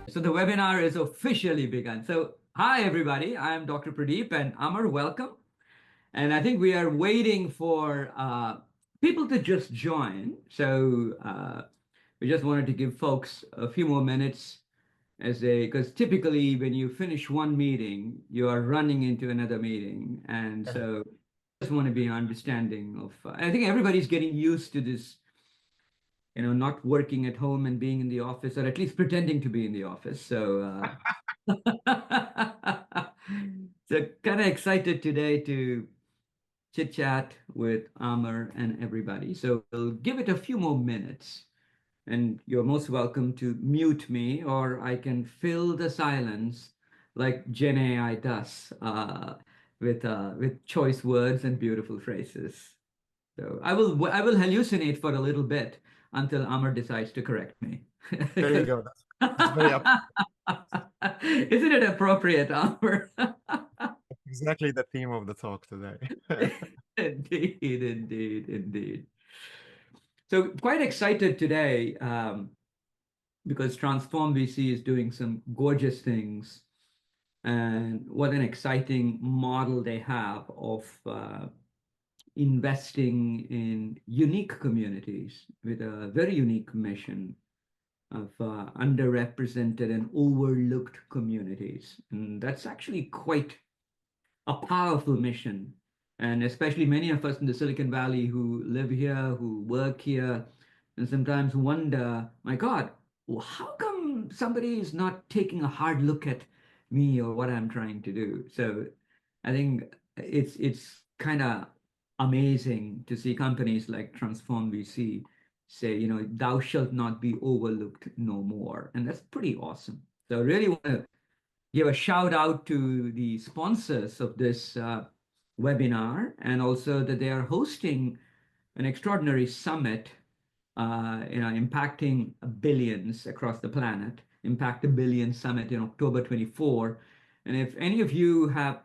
So the webinar is officially begun. So hi, everybody. I'm Dr. Pradeep and Amr, welcome. And I think we are waiting for people to just join. So we just wanted to give folks a few more minutes because typically when you finish one meeting, you are running into another meeting. And so just want to be understanding of, I think everybody's getting used to this, not working at home and being in the office, or at least pretending to be in the office. So, so kind of excited today to chit chat with Amr and everybody. So we'll give it a few more minutes, and you're most welcome to mute me, or I can fill the silence like Gen AI does with choice words and beautiful phrases. So I will hallucinate for a little bit until Amr decides to correct me. There you go. That's very up. Isn't it appropriate, Amr? Exactly the theme of the talk today. Indeed, indeed, indeed. So quite excited today because Transform VC is doing some gorgeous things, and what an exciting model they have of investing in unique communities with a very unique mission of underrepresented and overlooked communities. And that's actually quite a powerful mission. And especially many of us in the Silicon Valley who live here, who work here, and sometimes wonder, my God, how come somebody is not taking a hard look at me or what I'm trying to do? So I think it's kind of amazing to see companies like Transform VC say, thou shalt not be overlooked no more. And that's pretty awesome. So I really want to give a shout out to the sponsors of this webinar, and also that they are hosting an extraordinary summit, impacting billions across the planet, Impact a Billion Summit in October 24. And if any of you have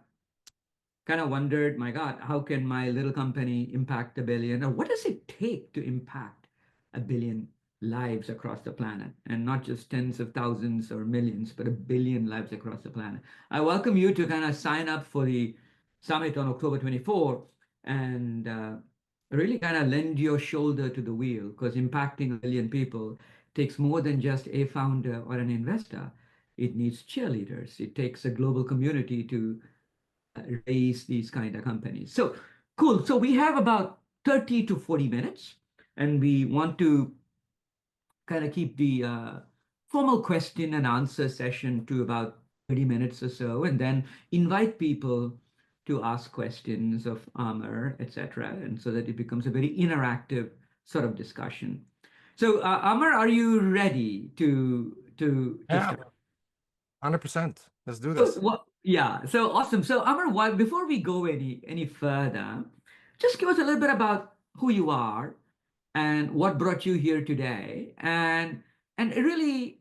kind of wondered, my God, how can my little company impact a billion? Or what does it take to impact a billion lives across the planet? And not just tens of thousands or millions, but a billion lives across the planet. I welcome you to kind of sign up for the summit on October 24 and really kind of lend your shoulder to the wheel, because impacting a billion people takes more than just a founder or an investor. It needs cheerleaders. It takes a global community to raise these kind of companies. So cool. So we have about 30 to 40 minutes, and we want to kind of keep the formal question and answer session to about 30 minutes or so, and then invite people to ask questions of Amr, etc., and so that it becomes a very interactive sort of discussion. So Amr, are you ready to Yeah, start? 100%. Let's do So, this. yeah, so awesome. So Amar, before we go any further, just give us a little bit about who you are and what brought you here today. And really,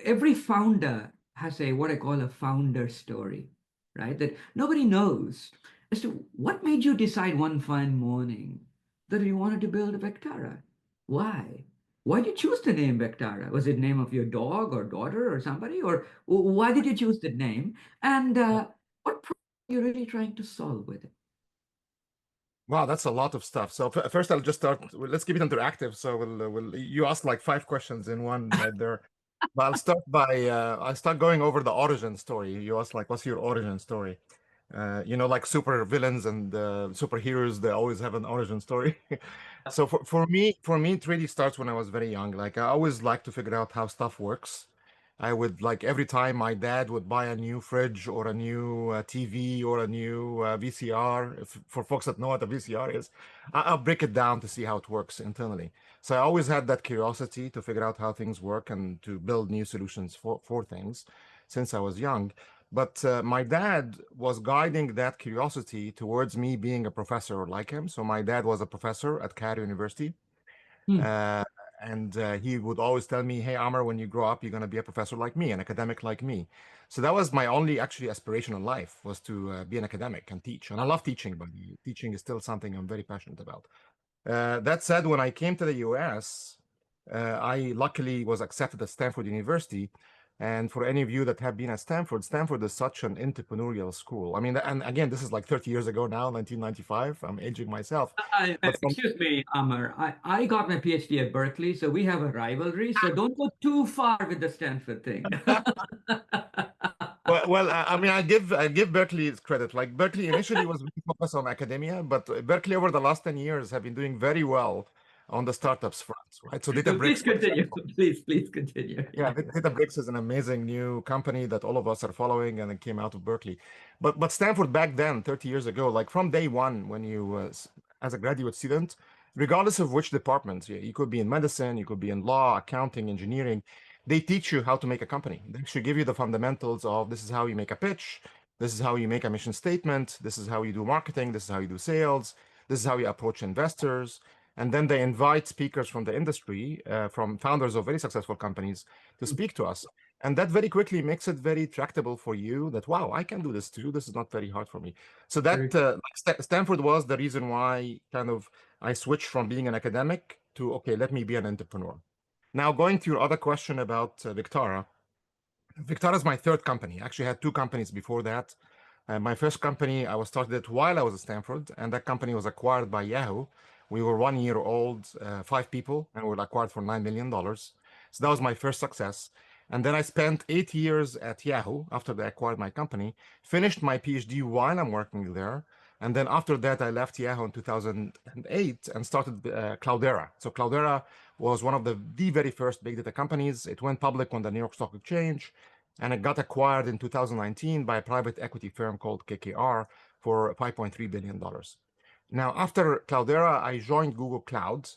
every founder has a what I call a founder story, right? That nobody knows as to what made you decide one fine morning that you wanted to build a Vectara. Why? Why did you choose the name Vectara? Was it name of your dog or daughter or somebody? Or why did you choose the name? And what problem are you really trying to solve with it? Wow, that's a lot of stuff. So first, I'll just start. Let's keep it interactive. So you asked like 5 questions in one right there. But I'll start going over the origin story. You asked like, what's your origin story? Like super villains and superheroes, they always have an origin story. So for me, it really starts when I was very young. Like I always like to figure out how stuff works. I would like every time my dad would buy a new fridge or a new TV or a new VCR. For folks that know what a VCR is, I'll break it down to see how it works internally. So I always had that curiosity to figure out how things work and to build new solutions for things since I was young. But my dad was guiding that curiosity towards me being a professor like him. So my dad was a professor at Cairo University. Hmm. Uh, and he would always tell me, "Hey, Amr, when you grow up, you're going to be a professor like me, an academic like me." So that was my only actually aspiration in life, was to be an academic and teach. And I love teaching, but teaching is still something I'm very passionate about. That said, when I came to the US, I luckily was accepted at Stanford University. And for any of you that have been at Stanford, Stanford is such an entrepreneurial school. I mean, and again, this is like 30 years ago now, 1995. I'm aging myself. But from Excuse me, Amr. I got my PhD at Berkeley, so we have a rivalry. So don't go too far with the Stanford thing. I mean, I give Berkeley its credit. Like Berkeley initially was really focused on academia, but Berkeley over the last 10 years have been doing very well on the startups front, right? So So please Databricks, for continue. example. Please continue. Yeah, Yeah. Databricks is an amazing new company that all of us are following, and it came out of Berkeley. But Stanford back then, 30 years ago, like from day one, when you as a graduate student, regardless of which department, you could be in medicine, you could be in law, accounting, engineering, they teach you how to make a company. They actually give you the fundamentals of this is how you make a pitch, this is how you make a mission statement, this is how you do marketing, this is how you do sales, this is how you approach investors. And then they invite speakers from the industry, from founders of very successful companies to speak to us. And that very quickly makes it very tractable for you that, wow, I can do this too. This is not very hard for me. So Very that Stanford was the reason why kind of I switched from being an academic to, okay, let me be an entrepreneur. Now, going to your other question about Victara, Victara is my third company. I actually had two companies before that. My first company, I was started it while I was at Stanford, and that company was acquired by Yahoo. We were 1 year old, 5 people, and we were acquired for $9 million. So that was my first success. And then I spent 8 years at Yahoo after they acquired my company, finished my PhD while I'm working there. And then after that, I left Yahoo in 2008 and started Cloudera. So Cloudera was one of the very first big data companies. It went public on the New York Stock Exchange, and it got acquired in 2019 by a private equity firm called KKR for $5.3 billion. Now, after Cloudera, I joined Google Cloud.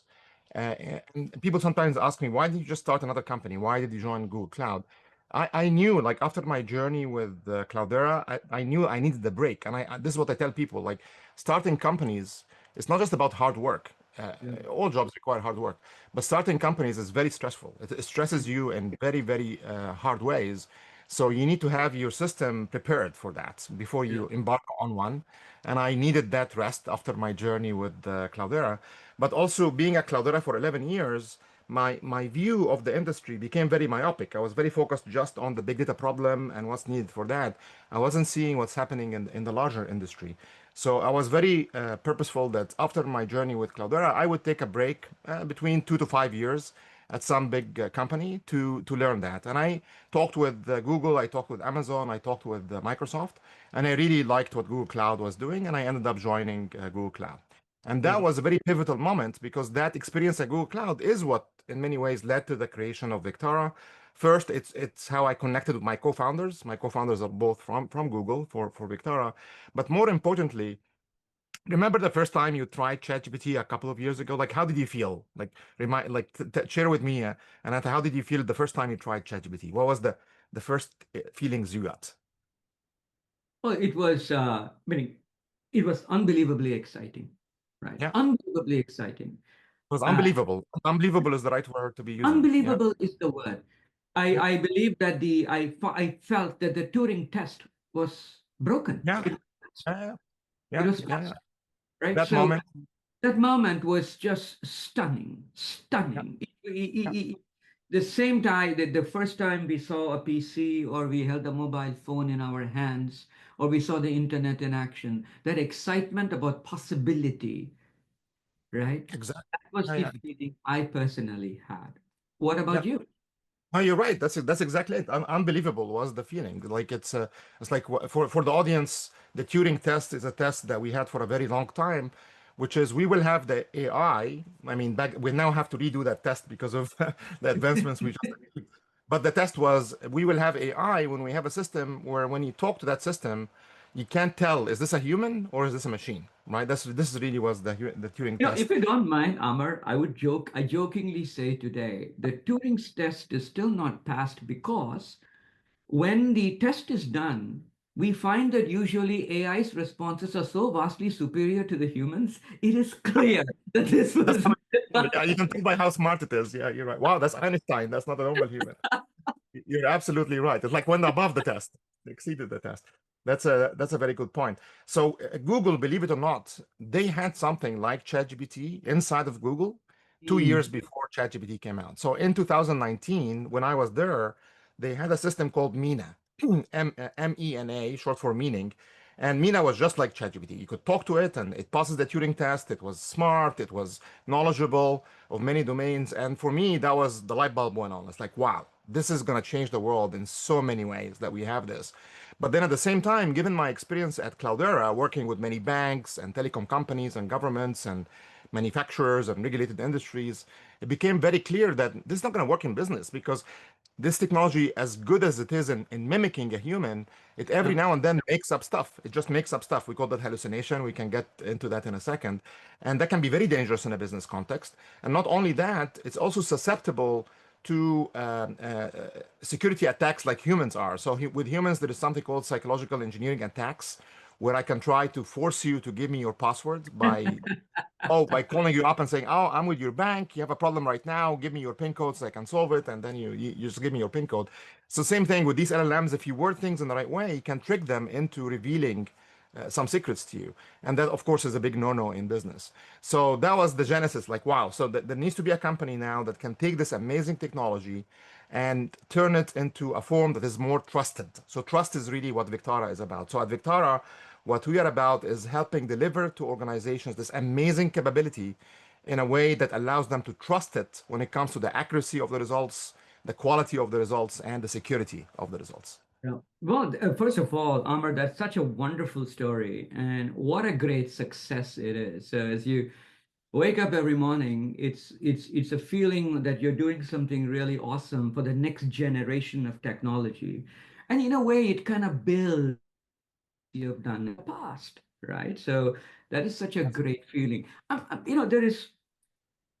And people sometimes ask me, why did you just start another company? Why did you join Google Cloud? I knew, like, after my journey with Cloudera, I knew I needed the break. And this is what I tell people, like, starting companies, it's not just about hard work. yeah. All jobs require hard work, but starting companies is very stressful. It stresses you in very, very hard ways. So you need to have your system prepared for that before Yeah. you embark on one. And I needed that rest after my journey with Cloudera. But also being at Cloudera for 11 years, my view of the industry became very myopic. I was very focused just on the big data problem and what's needed for that. I wasn't seeing what's happening in the larger industry. So I was very purposeful that after my journey with Cloudera, I would take a break between 2 to 5 years at some big company to learn that. And I talked with Google, I talked with Amazon, I talked with Microsoft, and I really liked what Google Cloud was doing, and I ended up joining Google Cloud. And that Very was a very pivotal moment because that experience at Google Cloud is what, in many ways, led to the creation of Vectara. First, it's how I connected with my co-founders. My co-founders are both from Google for Vectara. But more importantly, remember the first time you tried ChatGPT a couple of years ago? Like, how did you feel? Like, share with me, Ananta, how did you feel the first time you tried ChatGPT? What was the first feelings you got? well. It was, meaning, it was unbelievably exciting, right? Yeah, it Unbelievably exciting. was Uh, unbelievable. Unbelievable is the right word to be using. Yeah, Unbelievable is the word. yeah, I believe that I felt that the Turing test was broken. yeah, yeah, It yeah, was yeah, yeah. fast, right? That So moment. that moment was just stunning, Yeah, stunning. yeah, The same time that the first time we saw a PC or we held a mobile phone in our hands or we saw the internet in action, that excitement about possibility, right? exactly. That was Yeah, the yeah, feeling I personally had. What yeah. about you? No, you're right. That's exactly it. Unbelievable was the feeling. Like it's like for the audience, the Turing test is a test that we had for a very long time, which is we will have the AI. I mean, back we now have to redo that test because of the advancements we just achieved. But the test was we will have AI when we have a system where when you talk to that system, you can't tell is this a human or is this a machine, right? This really was the Turing If test. you don't mind, Amar, I jokingly say today, the Turing's test is still not passed because when the test is done, we find that usually AI's responses are so vastly superior to the humans, it is clear that this That's was. not a human. Yeah, you can tell by how smart it is. Yeah, you're right. Wow, that's Einstein. That's not a normal human. You're absolutely right. It's like went above the test, exceeded the test. That's a very good point. So Google, believe it or not, they had something like ChatGPT inside of Google 2 years Mm, before ChatGPT came out. So in 2019, when I was there, they had a system called Mina, MENA, short for meaning. And Mina was just like ChatGPT. You could talk to it, and it passes the Turing test. It was smart. It was knowledgeable of many domains. And for me, that was the light bulb went on. It's like, wow, this is going to change the world in so many ways that we have this. But then at the same time, given my experience at Cloudera, working with many banks and telecom companies and governments and manufacturers and regulated industries, it became very clear that this is not going to work in business because this technology, as good as it is in mimicking a human, it every yeah. now and then makes up stuff. It just makes up stuff. We call that hallucination. We can get into that in a second. And that can be very dangerous in a business context. And not only that, it's also susceptible to security attacks like humans are. So with humans, there is something called psychological engineering attacks, where I can try to force you to give me your password by calling you up and saying, "Oh, I'm with your bank. You have a problem right now. Give me your PIN code so I can solve it." And then you just give me your PIN code. So same thing with these LLMs. If you word things in the right way, you can trick them into revealing some secrets to you. And that, of course, is a big no-no in business. So that was the genesis. Like, wow. So there needs to be a company now that can take this amazing technology and turn it into a form that is more trusted. So trust is really what Victara is about. So at Victara, what we are about is helping deliver to organizations this amazing capability in a way that allows them to trust it when it comes to the accuracy of the results, the quality of the results, and the security of the results. Yeah. Well, first of all, Amr, that's such a wonderful story, and what a great success it is. So as you wake up every morning, it's a feeling that you're doing something really awesome for the next generation of technology, and in a way, it kind of builds you've done in the past, right? So that is such a Yes. great feeling. There is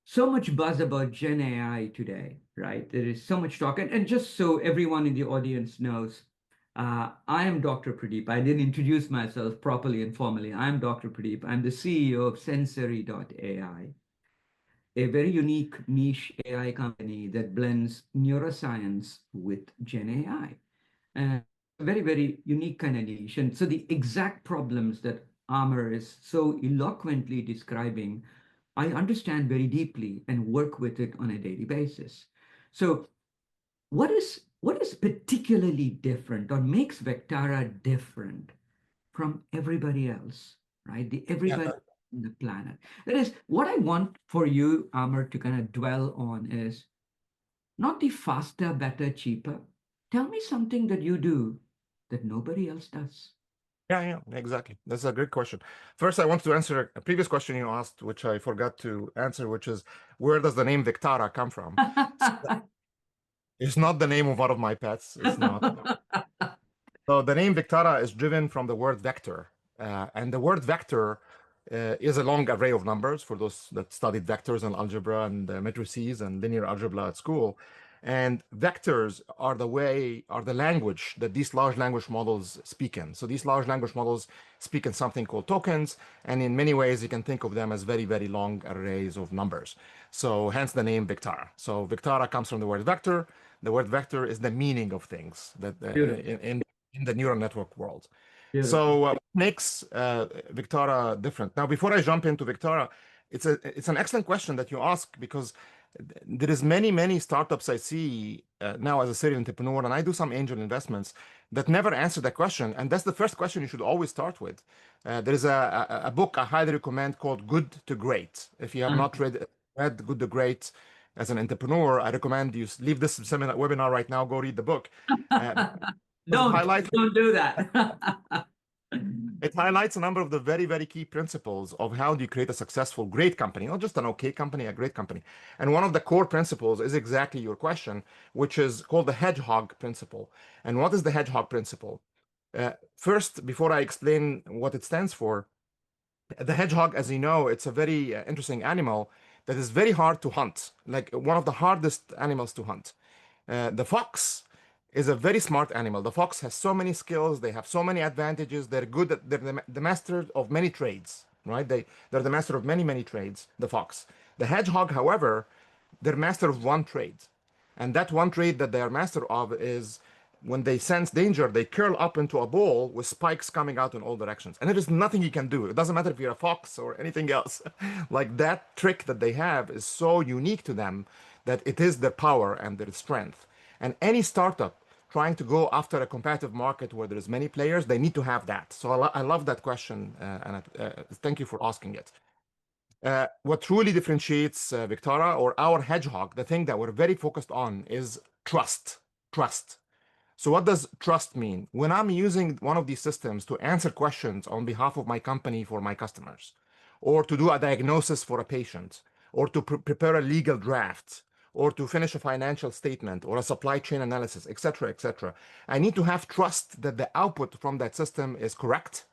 so much buzz about Gen AI today, right? There is so much talk. And just so everyone in the audience knows, I am Dr. Pradeep. I didn't introduce myself properly and formally. I'm Dr. Pradeep. I'm the CEO of Sensory.ai, a very unique niche AI company that blends neuroscience with Gen AI. And a very, very unique kind of niche. And so the exact problems that Amr is so eloquently describing, I understand very deeply and work with it on a daily basis. So what is particularly different or makes Vectara different from everybody else, right? The Yeah. everybody on the planet. That is what I want for you, Amr, to kind of dwell on is not the faster, better, cheaper. Tell me something that you do that nobody else does. Yeah, yeah, exactly. That's a great question. First, I want to answer a previous question you asked, which I forgot to answer, which is where does the name Victara come from? So it's not the name of one of my pets. It's not. So the name Victara is driven from the word vector. And the word vector is a long array of numbers for those that studied vectors and algebra and matrices and linear algebra at school. And vectors are the language that these large language models speak in. So these large language models speak in something called tokens. And in many ways, you can think of them as very, very long arrays of numbers. So hence the name Victara. So Victara comes from the word vector. The word vector is the meaning of things that Beautiful, in the neural network world. beautiful. So what makes Victara different? Now, before I jump into Victara, it's an excellent question that you ask because there is many startups I see now as a serial entrepreneur, and I do some angel investments that never answer that question, and that's the first question you should always start with. There is a book I highly recommend called Good to Great. If you have Uh, not read Good to Great as an entrepreneur, I recommend you leave this seminar webinar right now, go read the book. Uh, because don't, don't do that. it highlights a number of the very key principles of how do you create a successful, great company, not just an okay company, a great company. And one of the core principles is exactly your question, which is called the hedgehog principle. And what is the hedgehog principle? First, before I explain what it stands for, the hedgehog, as you know, it's a very interesting animal that is very hard to hunt, like one of the hardest animals to hunt. The fox is a very smart animal. The fox has so many skills, they have so many advantages, they're good at, they're the master of many trades, right? They're the master of many, many trades, the fox. The hedgehog, however, they're master of one trade. And that one trade that they are master of is when they sense danger, they curl up into a ball with spikes coming out in all directions. And there is nothing you can do. It doesn't matter if you're a fox or anything else. Like that trick that they have is so unique to them that it is their power and their strength. And any startup trying to go after a competitive market where there's many players, they need to have that. So I love that question, and thank you for asking it. What truly differentiates Vectara or our hedgehog, the thing that we're very focused on is trust. Trust. So what does trust mean? When I'm using one of these systems to answer questions on behalf of my company for my customers, or to do a diagnosis for a patient, or to prepare a legal draft, or to finish a financial statement or a supply chain analysis, etc., etc., I need to have trust that the output from that system is correct.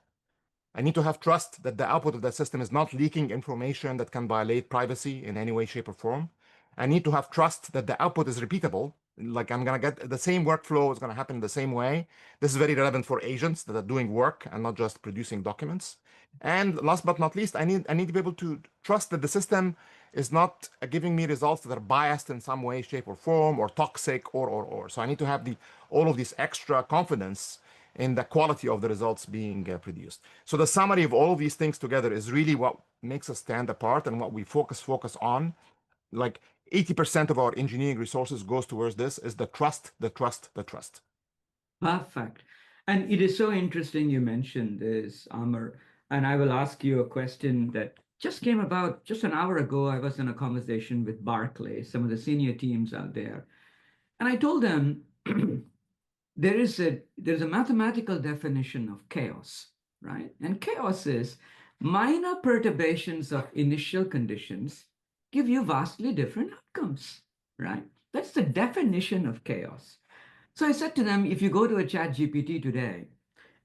I need to have trust that the output of that system is not leaking information that can violate privacy in any way, shape, or form. I need to have trust that the output is repeatable. Like I'm going to get the same workflow is going to happen the same way. This is very relevant for agents that are doing work and not just producing documents. And last but not least, I need to be able to trust that the system is not giving me results that are biased in some way, shape, or form, or toxic, or. So I need to have all of this extra confidence in the quality of the results being produced. So the summary of all of these things together is really what makes us stand apart and what we focus on. Like 80% of our engineering resources goes towards this is the trust, the trust, the trust. Perfect. And it is so interesting you mentioned this, Amr. And I will ask you a question that just came about just an hour ago. I was in a conversation with Barclays, some of the senior teams out there. And I told them there's a mathematical definition of chaos, right? And chaos is minor perturbations of initial conditions give you vastly different outcomes, right? That's the definition of chaos. So I said to them, if you go to a chat GPT today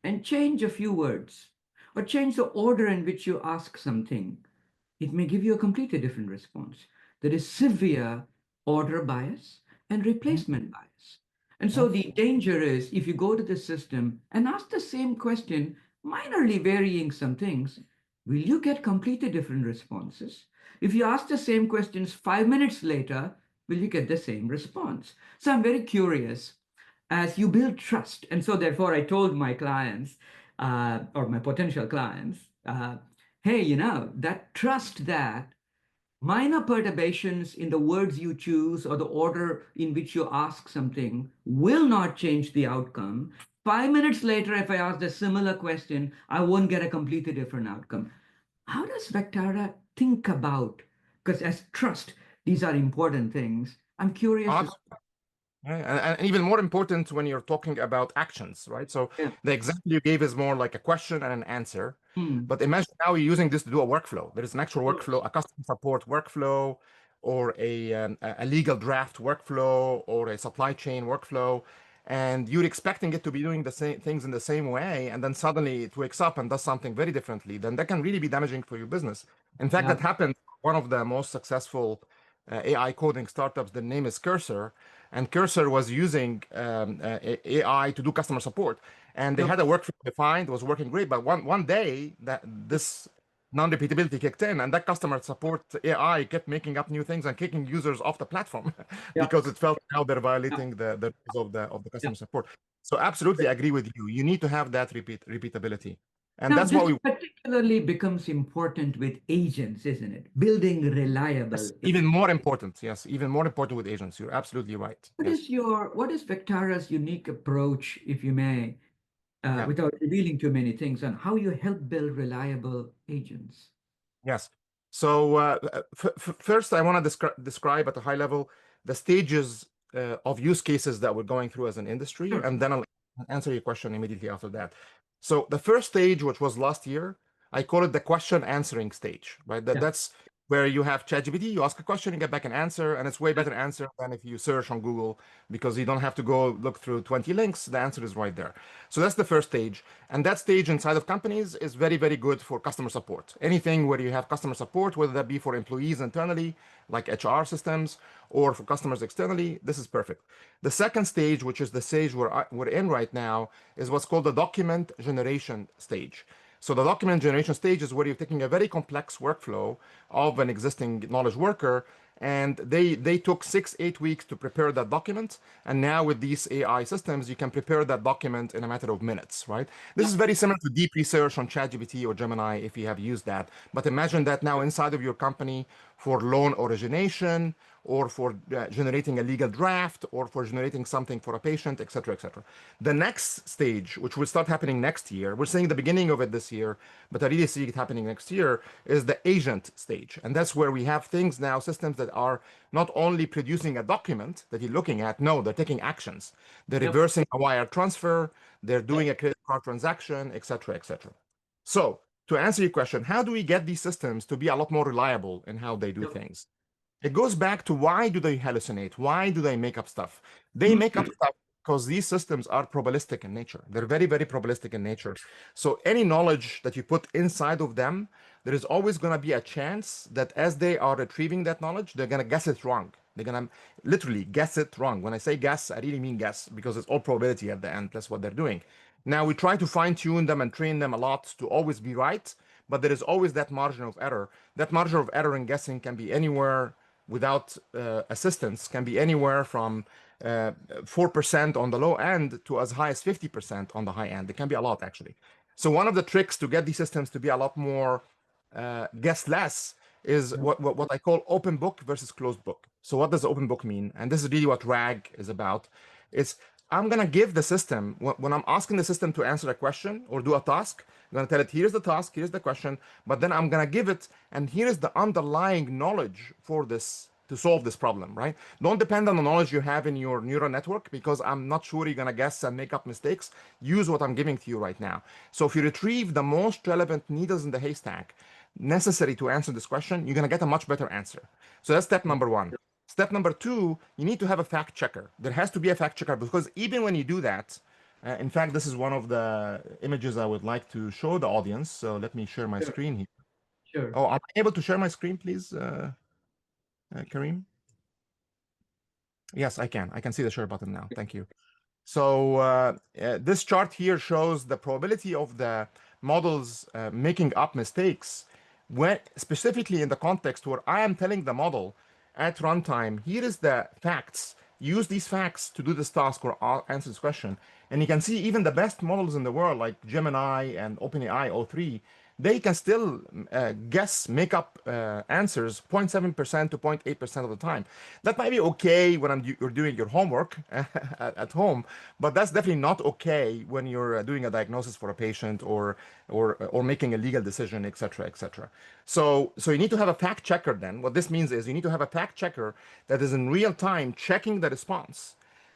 and change a few words or change the order in which you ask something, it may give you a completely different response. There is severe order bias and Mhm. replacement bias. And so Yeah. the danger is if you go to the system and ask the same question, minorly varying some things, will you get completely different responses? If you ask the same questions 5 minutes later, will you get the same response? So I'm very curious as you build trust. And so therefore I told my clients or my potential clients, hey, that trust that minor perturbations in the words you choose or the order in which you ask something will not change the outcome. 5 minutes later, if I ask a similar question, I won't get a completely different outcome. How does Vectara think about, because as trust, these are important things. I'm curious as Right. And even more important when you're talking about actions, right? So yeah. the example you gave is more like a question and an answer. Hmm. But imagine now you're using this to do a workflow. There is an actual Yes. workflow, a customer support workflow, or a legal draft workflow, or a supply chain workflow. And you're expecting it to be doing the same things in the same way. And then suddenly it wakes up and does something very differently. Then that can really be damaging for your business. In fact, Yeah. that happened. One of the most successful AI coding startups, the name is Cursor, and Cursor was using AI to do customer support, and they Yep. had a workflow defined, it was working great. But one day that this non-repeatability kicked in, and that customer support AI kept making up new things and kicking users off the platform Yeah. because it felt now they're Yeah. violating the rules of the Yeah. customer support. So absolutely agree with you. You need to have that repeatability, and Now, that's what this we. particularly becomes important with agents, isn't it? Building Yes, reliable. even more important. Yes, even more important with agents. You're absolutely right. Yes. What is Vectara's unique approach, if you may, Yeah. without revealing too many things, on how you help build reliable agents? Yes. So first, I want to describe at a high level the stages of use cases that we're going through as an industry, Sure. and then I'll answer your question immediately after that. So the first stage, which was last year, I call it the question answering stage, right? Yeah. That's where you have ChatGPT, you ask a question, you get back an answer, and it's way better answer than if you search on Google because you don't have to go look through 20 links. The answer is right there. So that's the first stage. And that stage inside of companies is very, very good for customer support. Anything where you have customer support, whether that be for employees internally, like HR systems, or for customers externally, this is perfect. The second stage, which is the stage we're in right now, is what's called the document generation stage. So the document generation stage is where you're taking a very complex workflow of an existing knowledge worker, and they took 6-8 weeks to prepare that document, and now with these AI systems, you can prepare that document in a matter of minutes, right? This Yeah. is very similar to deep research on ChatGPT or Gemini if you have used that. But imagine that now inside of your company for loan origination, or for generating a legal draft, or for generating something for a patient, etc., etc. The next stage, which will start happening next year, we're seeing the beginning of it this year, but I really see it happening next year, is the agent stage. And that's where we have things now, systems that are not only producing a document that you're looking at, no, they're taking actions. They're Yep. reversing a wire transfer, they're Yep. doing a credit card transaction, etc., etc. So, to answer your question, how do we get these systems to be a lot more reliable in how they do Yep. things? It goes back to why do they hallucinate? Why do they make up stuff? They make up stuff because these systems are probabilistic in nature. They're very, very probabilistic in nature. So any knowledge that you put inside of them, there is always going to be a chance that as they are retrieving that knowledge, they're going to guess it wrong. They're going to literally guess it wrong. When I say guess, I really mean guess because it's all probability at the end. That's what they're doing. Now we try to fine tune them and train them a lot to always be right, but there is always that margin of error. That margin of error in guessing can be anywhere without assistance, can be anywhere from 4% on the low end to as high as 50% on the high end. It can be a lot, actually. So one of the tricks to get these systems to be a lot more guess less is what I call open book versus closed book. So what does open book mean? And this is really what RAG is about. It's I'm gonna give the system when I'm asking the system to answer a question or do a task. I'm gonna tell it here's the task, here's the question, but then I'm gonna give it and here is the underlying knowledge for this to solve this problem, right? Don't depend on the knowledge you have in your neural network because I'm not sure you're gonna guess and make up mistakes. Use what I'm giving to you right now. So if you retrieve the most relevant needles in the haystack necessary to answer this question, you're gonna get a much better answer. So that's step number one. Step number two, you need to have a fact checker. There has to be a fact checker because even when you do that, in fact, this is one of the images I would like to show the audience. So let me share my Sure. screen here. Sure. Oh, am I able to share my screen, please, Kareem? Yes, I can. I can see the share button now. Thank you. So this chart here shows the probability of the models making up mistakes when specifically in the context where I am telling the model at runtime, here is the facts. Use these facts to do this task or answer this question. And you can see even the best models in the world, like Gemini and OpenAI O3, they can still make up answers 0.7% to 0.8% of the time. That might be okay when you're doing your homework at home, but that's definitely not okay when you're doing a diagnosis for a patient or making a legal decision, etc., etc. So you need to have a fact checker then. What this means is you need to have a fact checker that is in real time checking the response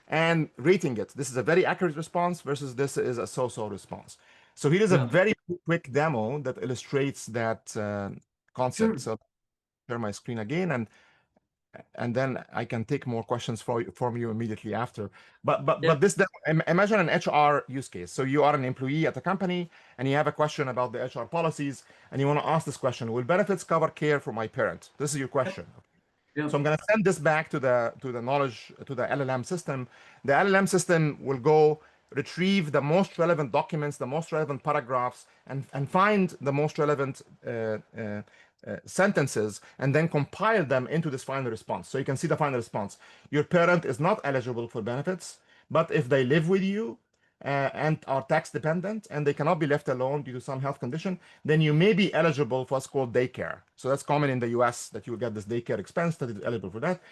and rating it. This is a very accurate response versus this is a so-so response. So here is a Yeah. very quick demo that illustrates that concept. Sure. So share my screen again, and then I can take more questions from you immediately after. But but Yeah. but this imagine an HR use case. So you are an employee at a company and you have a question about the HR policies, and you want to ask this question: Will benefits cover care for my parent? This is your question. Yeah. So I'm going to send this back to the knowledge to the LLM system. The LLM system will go retrieve the most relevant documents, the most relevant paragraphs, and find the most relevant sentences, and then compile them into this final response. So you can see the final response. Your parent is not eligible for benefits, but if they live with you and are tax dependent and they cannot be left alone due to some health condition, then you may be eligible for what's called daycare. So that's common in the US that you will get this daycare expense that is eligible for that.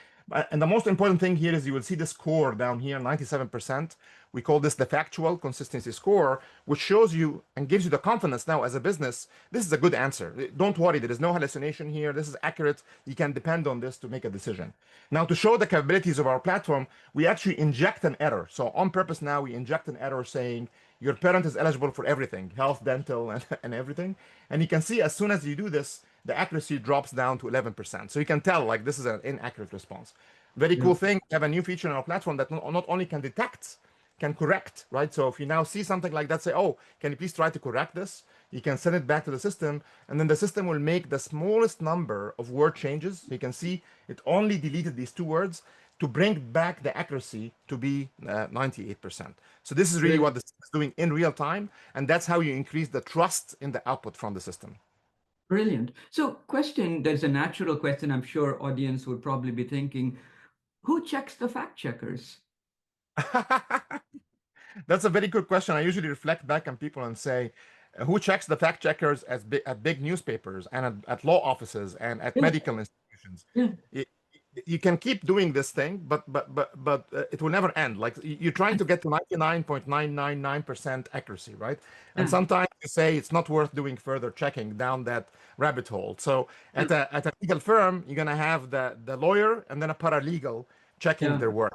And the most important thing here is you will see the score down here, 97%. We call this the factual consistency score, which shows you and gives you the confidence now as a business. This is a good answer. Don't worry, there is no hallucination here. This is accurate. You can depend on this to make a decision. Now, to show the capabilities of our platform, we actually inject an error. So on purpose now, we inject an error saying your parent is eligible for everything, health, dental, and everything. And you can see as soon as you do this, the accuracy drops down to 11%. So you can tell like this is an inaccurate response. Very Yeah. cool thing. We have a new feature in our platform that not only can detect, can correct, right? So if you now see something like that, say, oh, can you please try to correct this? You can send it back to the system, and then the system will make the smallest number of word changes. You can see it only deleted these two words to bring back the accuracy to be 98%. So this is really what the system is doing in real time, and that's how you increase the trust in the output from the system. Brilliant. So question, there's a natural question I'm sure audience would probably be thinking, who checks the fact checkers? That's a very good question. I usually reflect back on people and say, who checks the fact checkers at big newspapers and at law offices and at Yeah, medical institutions? yeah, Y- You can keep doing this thing, but it will never end. Like you're trying to get to 99.999% accuracy, right? And yeah, sometimes you say it's not worth doing further checking down that rabbit hole. So yeah, at a legal firm, you're gonna have the lawyer and then a paralegal checking yeah, their work.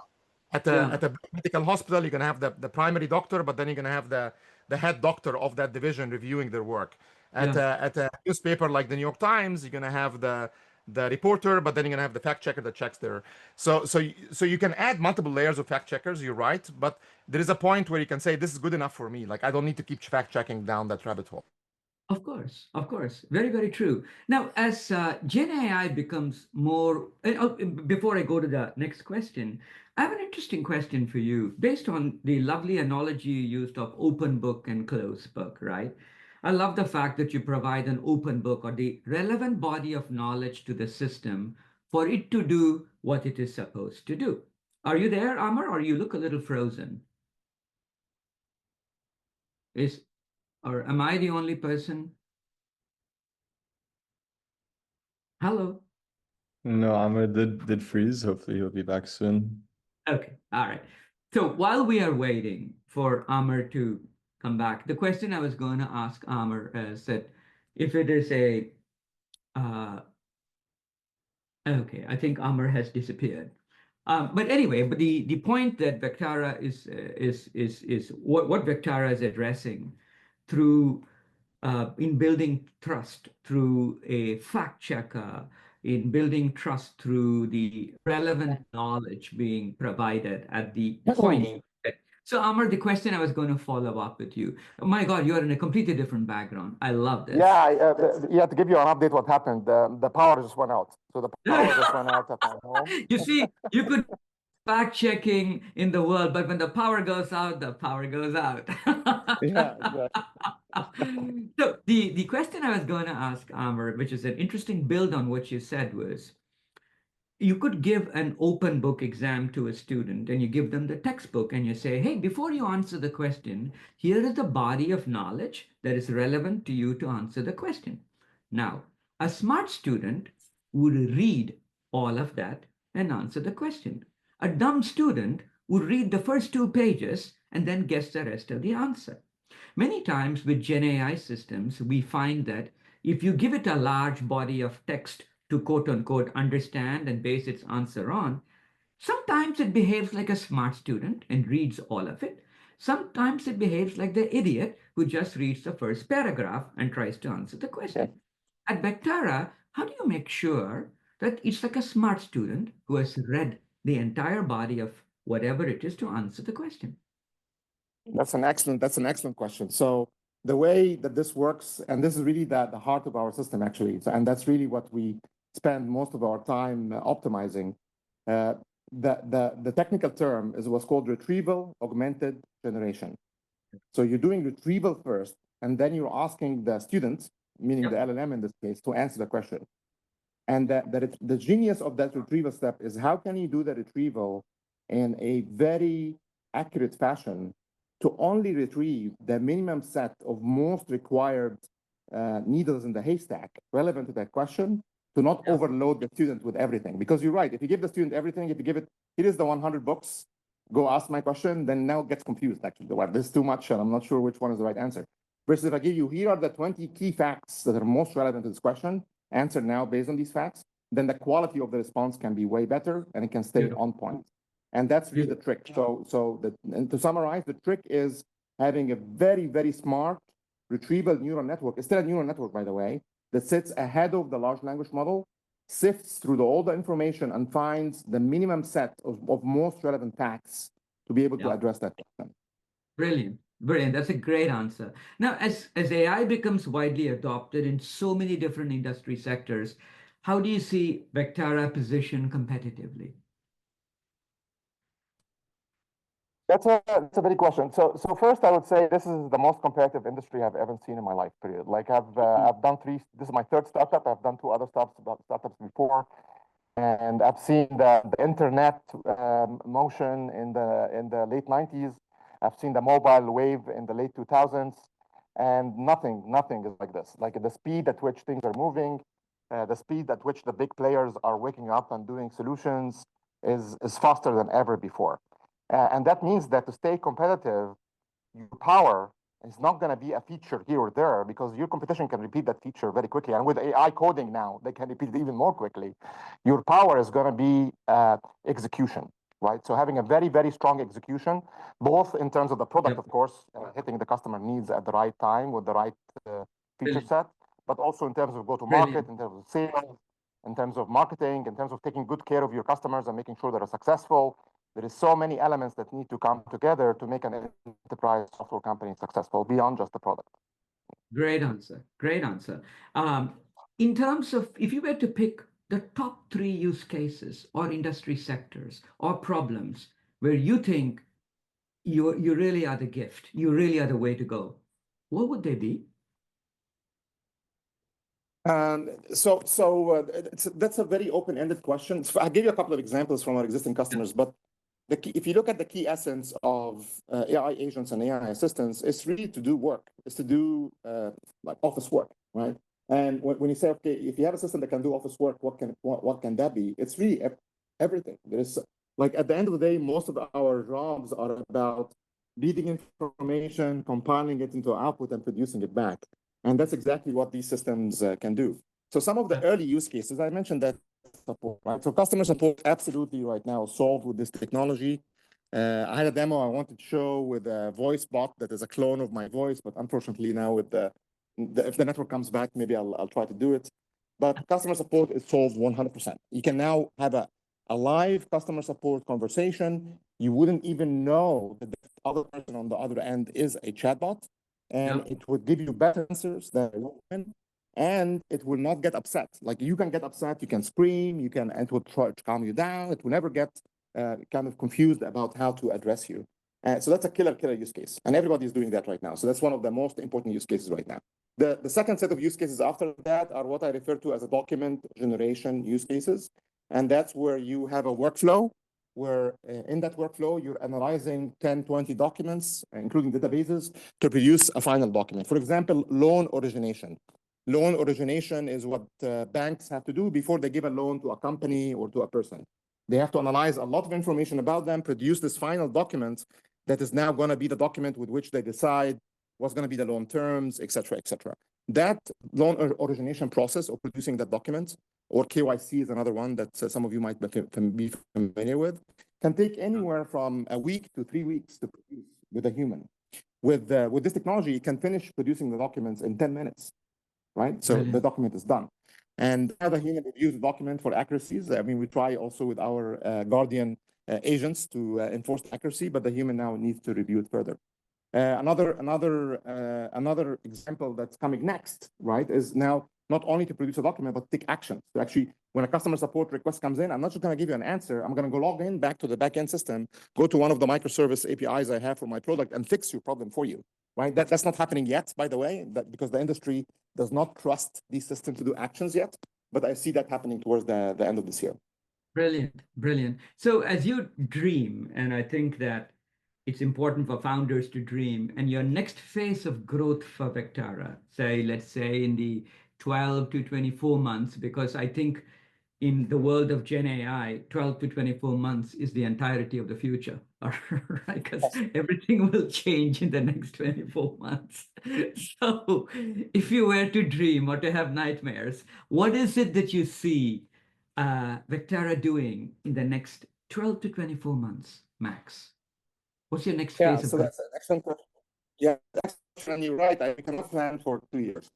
yeah, At a medical hospital, you're gonna have the primary doctor, but then you're gonna have the head doctor of that division reviewing their work. yeah. At a newspaper like the New York Times, you're gonna have the reporter, but then you're gonna have the fact checker that checks there. So you can add multiple layers of fact checkers. You're right, but there is a point where you can say this is good enough for me. Like I don't need to keep fact checking down that rabbit hole. Of course. Very, very true. Now, as Gen AI becomes more, before I go to the next question, I have an interesting question for you based on the lovely analogy you used of open book and closed book, right? I love the fact that you provide an open book or the relevant body of knowledge to the system for it to do what it is supposed to do. Are you there, Amar, or you look a little frozen? Is or am I the only person? Hello. No, Amr did freeze. Hopefully he'll be back soon. Okay, all right. So while we are waiting for Amr to come back, the question I was going to ask Amr is that if it is a, uh, okay, I think Amr has disappeared. But anyway, but the point that Vectara is what Vectara is addressing through in building trust through a fact checker, in building trust through the relevant knowledge being provided at the point. So, Amar, the question I was going to follow up with you. Oh my God, you're in a completely different background. I love this. Yeah, to give you an update, what happened? The power just went out. So the power just went out at my home. You see, you could fact checking in the world, but when the power goes out, the power goes out. Yeah, exactly. So the question I was going to ask Amr, which is an interesting build on what you said, was you could give an open book exam to a student and you give them the textbook and you say, hey, before you answer the question, here is the body of knowledge that is relevant to you to answer the question. Now, a smart student would read all of that and answer the question. A dumb student would read the first two pages and then guess the rest of the answer. Many times with Gen AI systems, we find that if you give it a large body of text to quote unquote understand and base its answer on, sometimes it behaves like a smart student and reads all of it. Sometimes it behaves like the idiot who just reads the first paragraph and tries to answer the question. At Vectara, how do you make sure that it's like a smart student who has read the entire body of whatever it is to answer the question? That's an excellent question. So the way that this works, and this is really the heart of our system, actually. So, and that's really what we spend most of our time optimizing. Uh, the technical term is what's called retrieval-augmented generation. So you're doing retrieval first, and then you're asking the student, meaning the LLM in this case, to answer the question. And the genius of that retrieval step is how can you do the retrieval in a very accurate fashion to only retrieve the minimum set of most required needles in the haystack relevant to that question, to not overload the student with everything. Because you're right, if you give the student everything, if you give it, here is the 100 books, go ask my question, then now it gets confused actually. Well, this is too much and I'm not sure which one is the right answer. Versus if I give you, here are the 20 key facts that are most relevant to this question, answer now based on these facts, then the quality of the response can be way better and it can stay on point. And that's really the trick. And to summarize, the trick is having a very, very smart retrieval neural network. It's still a neural network, by the way, that sits ahead of the large language model, sifts through all the information and finds the minimum set of most relevant facts to be able to address that question. Brilliant. Brilliant. That's a great answer. Now, as AI becomes widely adopted in so many different industry sectors, how do you see Vectara positioned competitively? That's a very question. So first, I would say this is the most competitive industry I've ever seen in my life. Period. Like I've done three. This is my third startup. I've done two other startups before, and I've seen the internet motion in the late 90s. I've seen the mobile wave in the late 2000s, and nothing is like this. Like the speed at which things are moving, the speed at which the big players are waking up and doing solutions is faster than ever before. And that means that to stay competitive, your power is not going to be a feature here or there because your competition can repeat that feature very quickly. And with AI coding now, they can repeat it even more quickly. Your power is going to be execution, right? So having a very, very strong execution, both in terms of the product, of course, hitting the customer needs at the right time with the right feature set, but also in terms of go-to-market, in terms of sales, in terms of marketing, in terms of taking good care of your customers and making sure they're successful. There is so many elements that need to come together to make an enterprise software company successful beyond just the product. Great answer. Great answer. In terms of, if you were to pick the top 3 use cases or industry sectors or problems where you think you really are the gift, you really are the way to go, what would they be? That's a very open-ended question. So I'll give you a couple of examples from our existing customers, but if you look at the key essence of AI agents and AI assistants, it's really to do work. It's to do like office work, right? And when you say, okay, if you have a system that can do office work, what can that be? It's really everything. There is like at the end of the day, most of our jobs are about reading information, compiling it into output, and producing it back. And that's exactly what these systems can do. So some of the early use cases, I mentioned that support, right? So customer support absolutely right now solved with this technology. I had a demo I wanted to show with a voice bot that is a clone of my voice, but unfortunately now with if the network comes back, maybe I'll try to do it. But customer support is solved 100%. You can now have a live customer support conversation. You wouldn't even know that the other person on the other end is a chatbot, and it would give you better answers than a human. And it will not get upset. Like you can get upset, you can scream, and it will try to calm you down. It will never get kind of confused about how to address you. So that's a killer use case. And everybody is doing that right now. So that's one of the most important use cases right now. The second set of use cases after that are what I refer to as a document generation use cases. And that's where you have a workflow where in that workflow, you're analyzing 10, 20 documents, including databases, to produce a final document. For example, loan origination. Loan origination is what banks have to do before they give a loan to a company or to a person. They have to analyze a lot of information about them, produce this final document that is now going to be the document with which they decide what's going to be the loan terms, et cetera, et cetera. That loan origination process of producing that document, or KYC is another one that some of you might be familiar with, can take anywhere from a week to 3 weeks to produce with a human. With this technology, you can finish producing the documents in 10 minutes. Right? So the document is done. And now the human reviews the document for accuracies. I mean, we try also with our Guardian agents to enforce accuracy, but the human now needs to review it further. Another example that's coming next, right, is now not only to produce a document, but take action. So actually, when a customer support request comes in, I'm not just going to give you an answer. I'm going to go log in back to the backend system, go to one of the microservice APIs I have for my product and fix your problem for you. Right? That's not happening yet, by the way, because the industry does not trust these systems to do actions yet. But I see that happening towards the end of this year. Brilliant, brilliant. So as you dream, and I think that it's important for founders to dream, and your next phase of growth for Vectara, let's say in the 12 to 24 months, because I think in the world of Gen AI, 12 to 24 months is the entirety of the future, right? Because everything will change in the next 24 months. So if you were to dream or to have nightmares, what is it that you see Vectara doing in the next 12 to 24 months, max? What's your next phase of growth? That's an excellent question. Yeah, that's and you're right. I cannot plan for 2 years.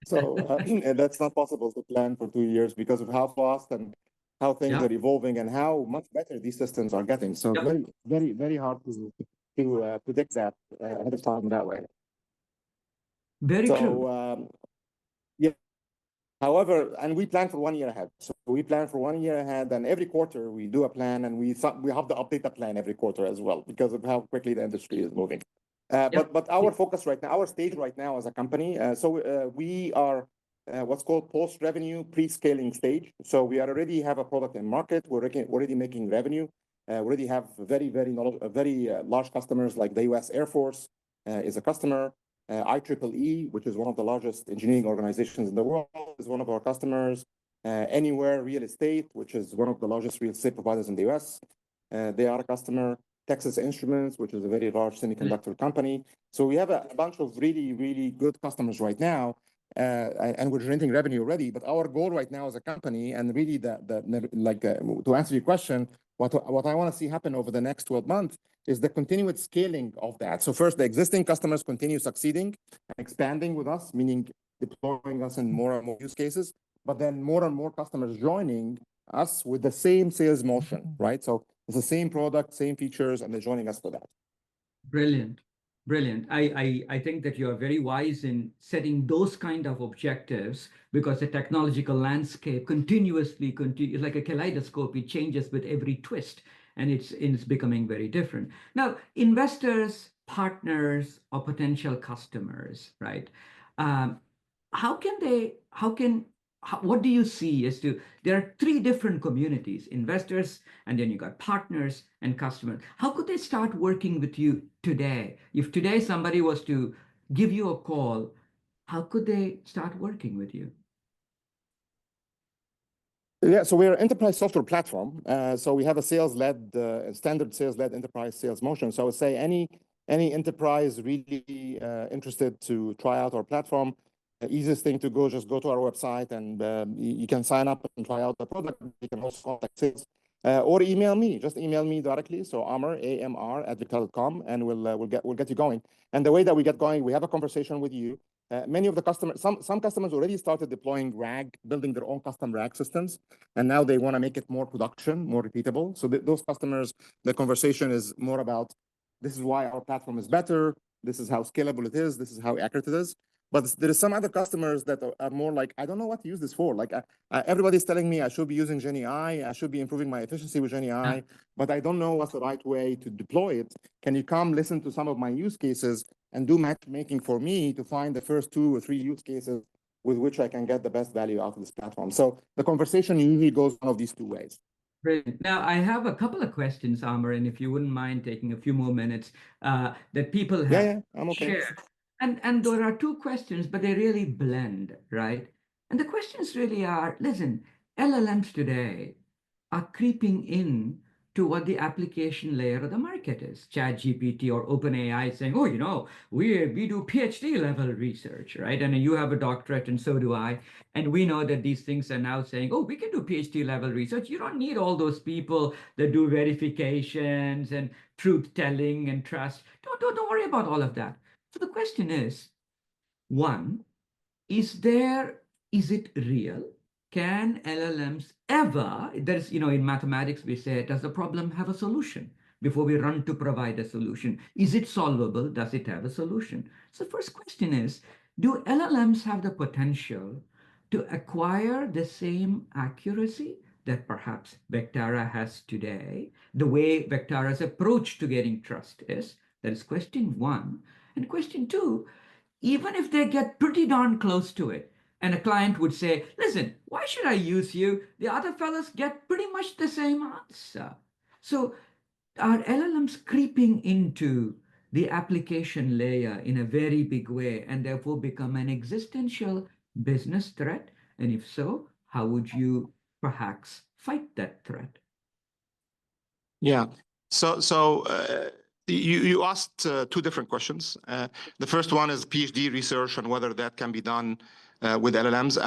So and that's not possible to plan for 2 years because of how fast and how things Yeah. are evolving and how much better these systems are getting. So Yep. very, very, very hard to predict that ahead of time that way. Very So true. yeah. However, and we plan for 1 year ahead. So we plan for 1 year ahead, and every quarter we do a plan, and we have to update the plan every quarter as well because of how quickly the industry is moving. Yep. But our focus right now, our stage right now as a company, we are what's called post-revenue pre-scaling stage. So we already have a product in market. We're already making revenue. We already have very large customers like the U.S. Air Force is a customer. IEEE, which is one of the largest engineering organizations in the world, is one of our customers. Anywhere Real Estate, which is one of the largest real estate providers in the US, they are a customer. Texas Instruments, which is a very large semiconductor company. So we have a bunch of really good customers right now, and we're generating revenue already. But our goal right now as a company, and really to answer your question, what I want to see happen over the next 12 months is the continued scaling of that. So first, the existing customers continue succeeding and expanding with us, meaning deploying us in more and more use cases, but then more and more customers joining us with the same sales motion, right? So it's the same product, same features, and they're joining us for that. Brilliant. Brilliant. I think that you are very wise in setting those kind of objectives because the technological landscape continuously, like a kaleidoscope, it changes with every twist, and it's becoming very different. Now, investors, partners, or potential customers, right? What do you see as to, there are three different communities, investors, and then you got partners and customers. How could they start working with you today? If today somebody was to give you a call, how could they start working with you? Yeah, so we're an enterprise software platform. So we have a standard sales-led enterprise sales motion. So I would say any enterprise really interested to try out our platform, the easiest thing to just go to our website, and you can sign up and try out the product. You can also contact sales or email me. Just email me directly. So Amr, AMR @vectara.com, and we'll get you going. And the way that we get going, we have a conversation with you. Many of the customers, some customers already started deploying RAG, building their own custom RAG systems, and now they want to make it more production, more repeatable. So those customers, the conversation is more about, this is why our platform is better. This is how scalable it is. This is how accurate it is. But there is some other customers that are more like, I don't know what to use this for. Like everybody's telling me I should be using GenAI, I should be improving my efficiency with GenAI, but I don't know what's the right way to deploy it. Can you come listen to some of my use cases and do matchmaking for me to find the first 2 or 3 use cases with which I can get the best value out of this platform? So the conversation usually goes one of these 2 ways. Brilliant. Now, I have a couple of questions, Amr, and if you wouldn't mind taking a few more minutes that people have I'm okay. shared. And there are 2 questions, but they really blend, right? And the questions really are, listen, LLMs today are creeping in to what the application layer of the market is. ChatGPT or OpenAI saying, oh, we do PhD level research, right? And you have a doctorate and so do I. And we know that these things are now saying, oh, we can do PhD level research. You don't need all those people that do verifications and truth telling and trust. Don't worry about all of that. So the question is, one, is it real? Can LLMs ever, there's, in mathematics, we say, does the problem have a solution before we run to provide a solution? Is it solvable? Does it have a solution? So the first question is, do LLMs have the potential to acquire the same accuracy that perhaps Vectara has today, the way Vectara's approach to getting trust is? That is question 1. And question 2, even if they get pretty darn close to it, and a client would say, listen, why should I use you? The other fellows get pretty much the same answer. So are LLMs creeping into the application layer in a very big way and therefore become an existential business threat? And if so, how would you perhaps fight that threat? Yeah. So you asked 2 different questions. The first one is PhD research and whether that can be done with LLMs.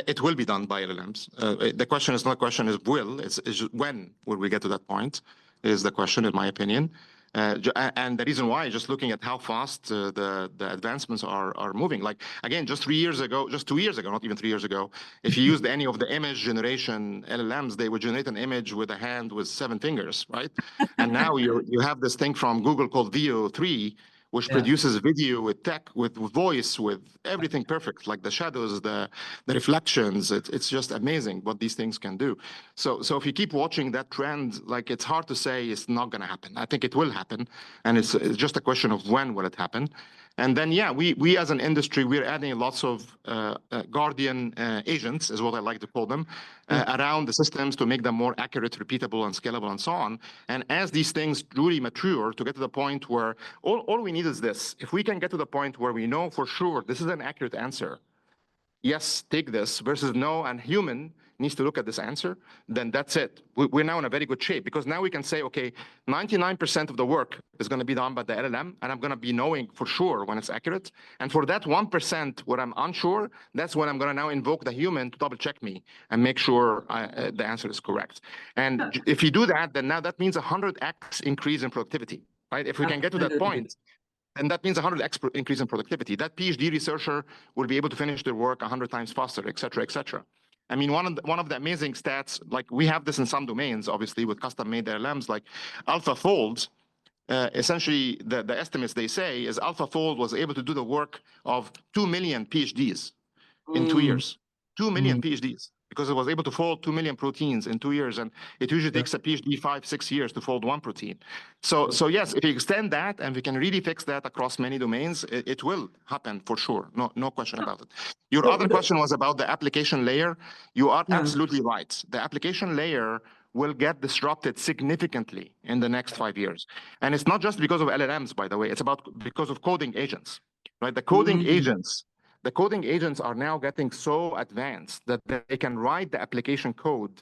It will be done by LLMs. The question is not a question is will, it's when will we get to that point is the question, in my opinion. And the reason why, just looking at how fast the advancements are moving. Like, again, just 2 years ago, not even 3 years ago, if you used any of the image generation LLMs, they would generate an image with a hand with 7 fingers, right? And now you have this thing from Google called VO3, which produces video with tech, with voice, with everything perfect, like the shadows, the reflections. It's just amazing what these things can do. So if you keep watching that trend, like, it's hard to say it's not going to happen. I think it will happen, and it's just a question of when will it happen. And then, yeah, we as an industry, we're adding lots of guardian agents, is what I like to call them, around the systems to make them more accurate, repeatable, and scalable, and so on. And as these things truly mature, to get to the point where all we need is this. If we can get to the point where we know for sure this is an accurate answer, yes, take this, versus no, and human needs to look at this answer, then that's it. We're now in a very good shape, because now we can say, okay, 99% of the work is going to be done by the LLM, and I'm going to be knowing for sure when it's accurate. And for that 1% where I'm unsure, that's when I'm going to now invoke the human to double check me and make sure the answer is correct. And if you do that, then now that means 100x increase in productivity, right? If we can get to that point, and that means 100x increase in productivity. That PhD researcher will be able to finish their work 100 times faster, et cetera, et cetera. I mean, one of the amazing stats, like, we have this in some domains, obviously, with custom-made LLMs, like AlphaFold. Essentially, the estimates they say is AlphaFold was able to do the work of 2 million PhDs in 2 years. 2 million PhDs. Because it was able to fold 2 million proteins in 2 years, and it usually takes a PhD 5-6 years to fold 1 protein. So yes, if you extend that and we can really fix that across many domains, it will happen for sure. No question about it. Your other question was about the application layer. You are absolutely right. The application layer will get disrupted significantly in the next 5 years. And it's not just because of LLMs, by the way. It's because of coding agents, right? The coding agents are now getting so advanced that they can write the application code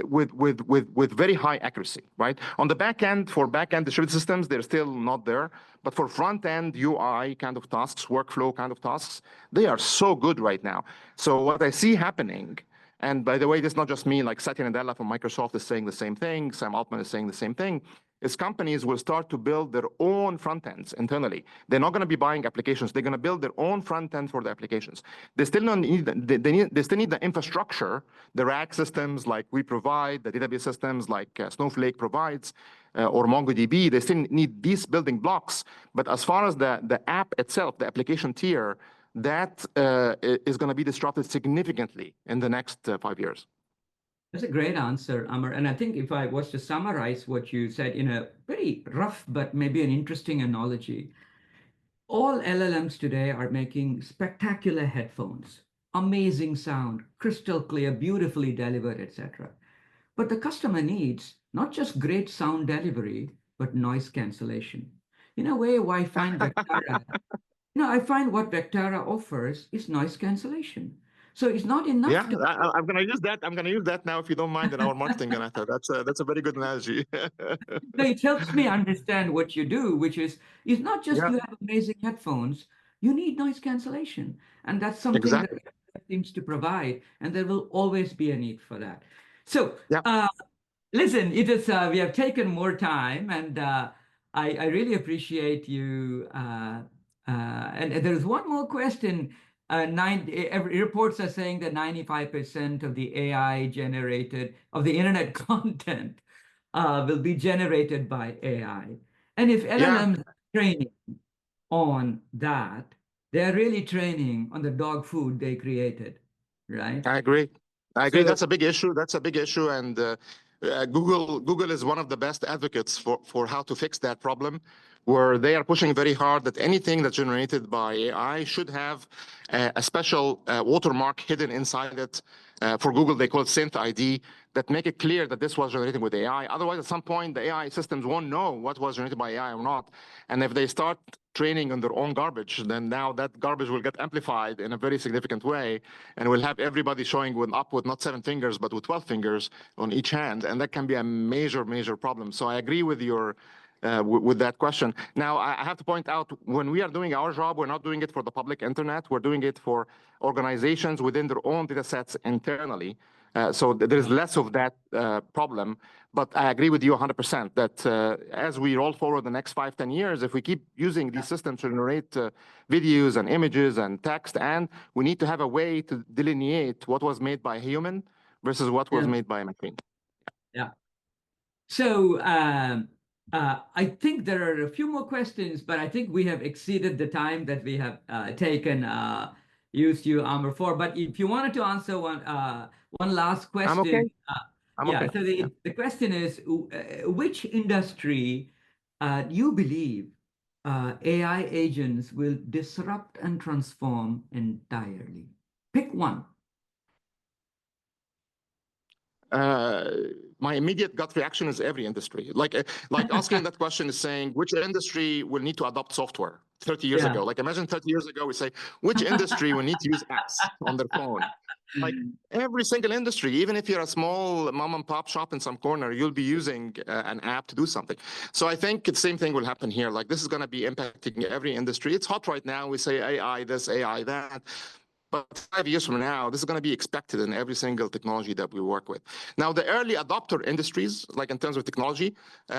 with very high accuracy, right? On the back end, for back end distributed systems, they're still not there. But for front end UI kind of tasks, workflow kind of tasks, they are so good right now. So what I see happening, and by the way, this is not just me, like Satya Nadella from Microsoft is saying the same thing, Sam Altman is saying the same thing, is companies will start to build their own front ends internally. They're not going to be buying applications. They're going to build their own front end for the applications. They still need they still need the infrastructure, the RAG systems like we provide, the database systems like Snowflake provides, or MongoDB. They still need these building blocks. But as far as the app itself, the application tier, that is going to be disrupted significantly in the next 5 years. That's a great answer, Amr. And I think if I was to summarize what you said in a very rough but maybe an interesting analogy, all LLMs today are making spectacular headphones, amazing sound, crystal clear, beautifully delivered, etc. But the customer needs not just great sound delivery, but noise cancellation. In a way, I find Vectara, I find what Vectara offers is noise cancellation. So it's not enough. Yeah, I'm going to use that. I'm going to use that now, if you don't mind, in our marketing, Ganata. That's a very good analogy. It helps me understand what you do, which is not just you have amazing headphones, you need noise cancellation. And that's something that seems to provide, and there will always be a need for that. So listen, it is we have taken more time, and I really appreciate you. And there's one more question. Reports are saying that 95% of the AI generated of the internet content will be generated by AI. And if LLMs are training on that, they're really training on the dog food they created, right? I agree. That's a big issue. And Google is one of the best advocates for how to fix that problem, where they are pushing very hard that anything that's generated by AI should have a special watermark hidden inside it. For Google, they call it Synth ID, that make it clear that this was generated with AI. Otherwise, at some point, the AI systems won't know what was generated by AI or not. And if they start training on their own garbage, then now that garbage will get amplified in a very significant way, and we'll have everybody showing with not 7 fingers, but with 12 fingers on each hand, and that can be a major, major problem. So I agree with your with that question. Now, I have to point out, when we are doing our job, we're not doing it for the public internet. We're doing it for organizations within their own data sets internally. So there is less of that problem. But I agree with you 100% that as we roll forward the next 5, 10 years, if we keep using these systems to generate videos and images and text, and we need to have a way to delineate what was made by a human versus what was made by a machine. Yeah. So I think there are a few more questions, but I think we have exceeded the time that we have taken used you, Amr, for. But if you wanted to answer one last question. I'm okay. I'm yeah, okay. so the question is, which industry you believe AI agents will disrupt and transform entirely? Pick one. My immediate gut reaction is every industry. Like asking that question is saying, which industry will need to adopt software 30 years ago? Like imagine 30 years ago, we say, which industry will need to use apps on their phone? Like every single industry, even if you're a small mom and pop shop in some corner, you'll be using an app to do something. So I think the same thing will happen here. Like this is going to be impacting every industry. It's hot right now. We say AI this, AI that. But 5 years from now, this is going to be expected in every single technology that we work with. Now, the early adopter industries, like in terms of technology,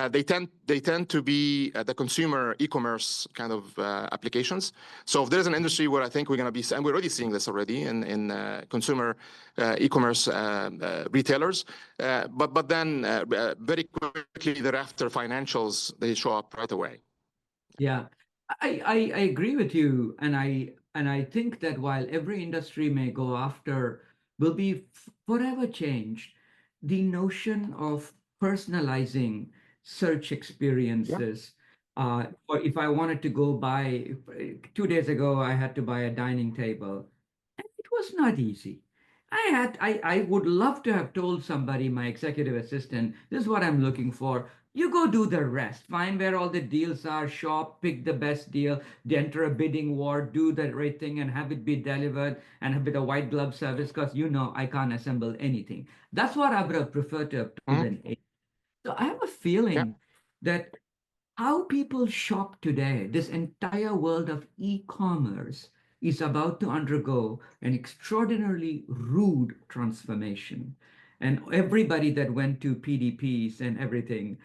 they tend to be the consumer e-commerce kind of applications. So if there's an industry where I think we're going to be, and we're already seeing this already in consumer e-commerce retailers, but then very quickly thereafter, financials, they show up right away. Yeah, I agree with you, and I think that while every industry may go after will be forever changed, the notion of personalizing search experiences. Or if I wanted to go buy, 2 days ago, I had to buy a dining table, and it was not easy. I would love to have told somebody, my executive assistant, this is what I'm looking for. You go do the rest. Find where all the deals are, shop, pick the best deal, enter a bidding war, do the right thing, and have it be delivered and have it a white glove service, because I can't assemble anything. That's what I would have preferred to have told an agent. So I have a feeling that how people shop today, this entire world of e-commerce, is about to undergo an extraordinarily rude transformation. And everybody that went to PDPs and everything,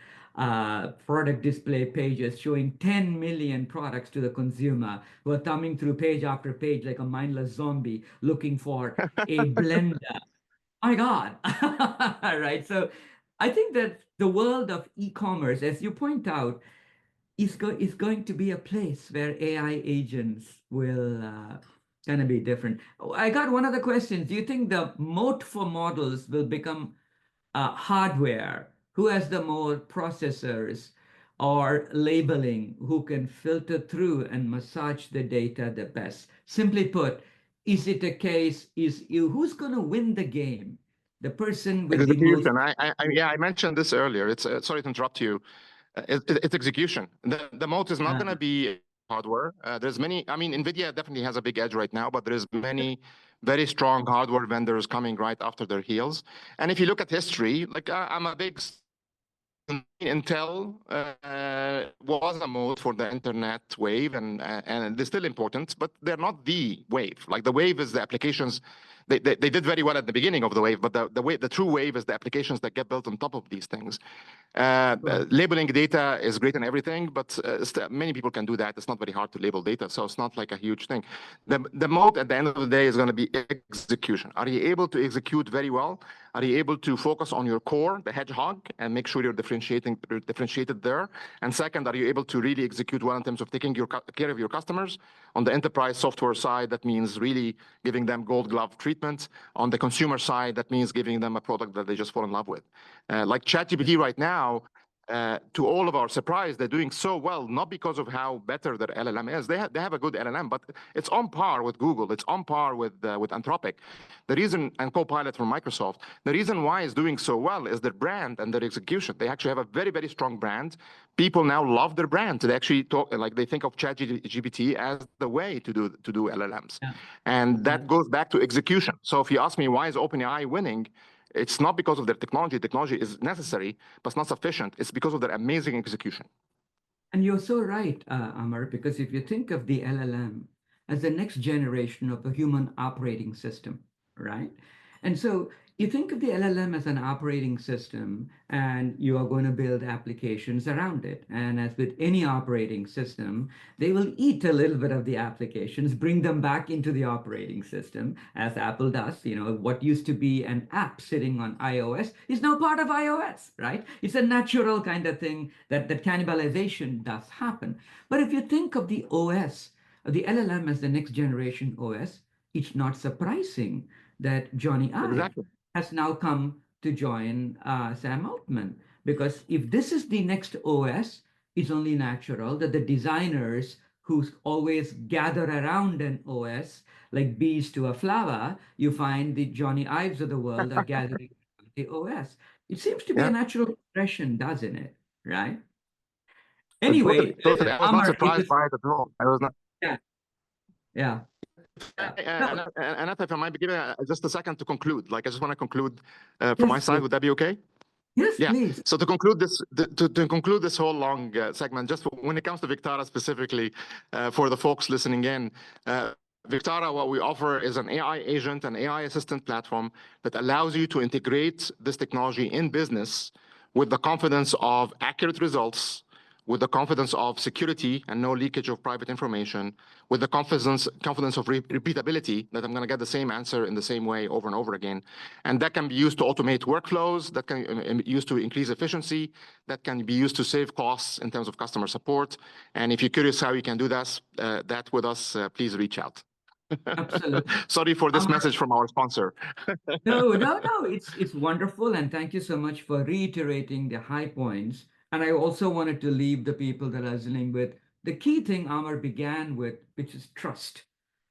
product display pages showing 10 million products to the consumer, who are thumbing through page after page like a mindless zombie looking for a blender. My God. Right. So I think that the world of e-commerce, as you point out, is going to be a place where AI agents will kind of be different. I got one other question. Do you think the moat for models will become hardware? Who has the more processors or labeling? Who can filter through and massage the data the best? Simply put, is it a case, who's going to win the game? The person with the most. Execution. I mentioned this earlier. It's sorry to interrupt you. It's execution. The moat is not going to be hardware. There's many. I mean, NVIDIA definitely has a big edge right now, but there's many very strong hardware vendors coming right after their heels. And if you look at history, like I'm a big Intel was a mode for the internet wave, and they're still important, but they're not the wave. Like the wave is the applications. They did very well at the beginning of the wave, but the true wave is the applications that get built on top of these things. Labeling data is great and everything, but many people can do that. It's not very hard to label data, so it's not like a huge thing. The mode at the end of the day is going to be execution. Are you able to execute very well? Are you able to focus on your core, the hedgehog, and make sure you're differentiated there? And second, are you able to really execute well in terms of taking care of your customers? On the enterprise software side, that means really giving them gold glove treatment. On the consumer side, that means giving them a product that they just fall in love with. Like ChatGPT right now, to all of our surprise, they're doing so well, not because of how better their LLM is. They have a good LLM, but it's on par with Google. It's on par with Anthropic. The reason, and Copilot from Microsoft, the reason why it's doing so well is their brand and their execution. They actually have a very, very strong brand. People now love their brand. They actually talk, like they think of ChatGPT as the way to do LLMs. And that goes back to execution. So if you ask me, why is OpenAI winning? It's not because of their technology. Technology is necessary, but it's not sufficient. It's because of their amazing execution. And you're so right, Amr, because if you think of the LLM as the next generation of a human operating system, right? And so you think of the LLM as an operating system, and you are going to build applications around it. And as with any operating system, they will eat a little bit of the applications, bring them back into the operating system, as Apple does. You know, what used to be an app sitting on iOS is now part of iOS, right? It's a natural kind of thing that cannibalization does happen. But if you think of the OS, the LLM as the next generation OS, it's not surprising that Johnny Ive Exactly. has now come to join Sam Altman. Because if this is the next OS, it's only natural that the designers who always gather around an OS, like bees to a flower, you find the Johnny Ives of the world are gathering around the OS. It seems to be a natural progression, doesn't it? Right? Anyway, Totally. I was not Amr, it surprised was, by it at all. I was not. yeah, yeah. And if I might be given just a second to conclude, like I just want to conclude from Yes, my side. please. Would that be okay? Yes, Yeah. please. So to conclude this, to conclude this whole long segment, just when it comes to Vectara specifically, for the folks listening in, Vectara, what we offer is an AI agent, an AI assistant platform that allows you to integrate this technology in business with the confidence of accurate results, with the confidence of security and no leakage of private information, with the confidence of repeatability, that I'm going to get the same answer in the same way over and over again. And that can be used to automate workflows, that can be used to increase efficiency, that can be used to save costs in terms of customer support. And if you're curious how you can do that with us, please reach out. Absolutely. Sorry for this message from our sponsor. No, it's wonderful, and thank you so much for reiterating the high points. And I also wanted to leave the people that are listening with the key thing Amr began with, which is trust.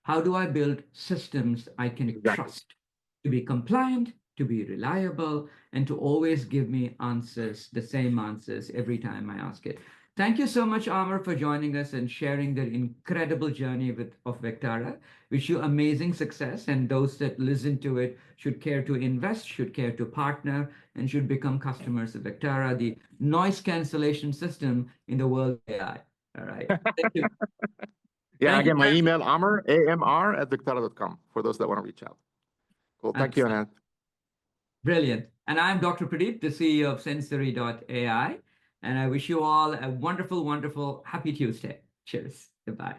How do I build systems I can trust to be compliant, to be reliable, and to always give me answers, the same answers every time I ask it? Thank you so much, Amr, for joining us and sharing the incredible journey of Vectara. Wish you amazing success, and those that listen to it should care to invest, should care to partner, and should become customers of Vectara, the noise cancellation system in the world of AI. All right. Thank you. Yeah, Thank you again, my very much. email, Amr, AMR @vectara.com, for those that want to reach out. Cool. Thank you, Anand. Brilliant. And I'm Dr. Pradeep, the CEO of Sensory.ai. And I wish you all a wonderful, wonderful, happy Tuesday. Cheers. Goodbye.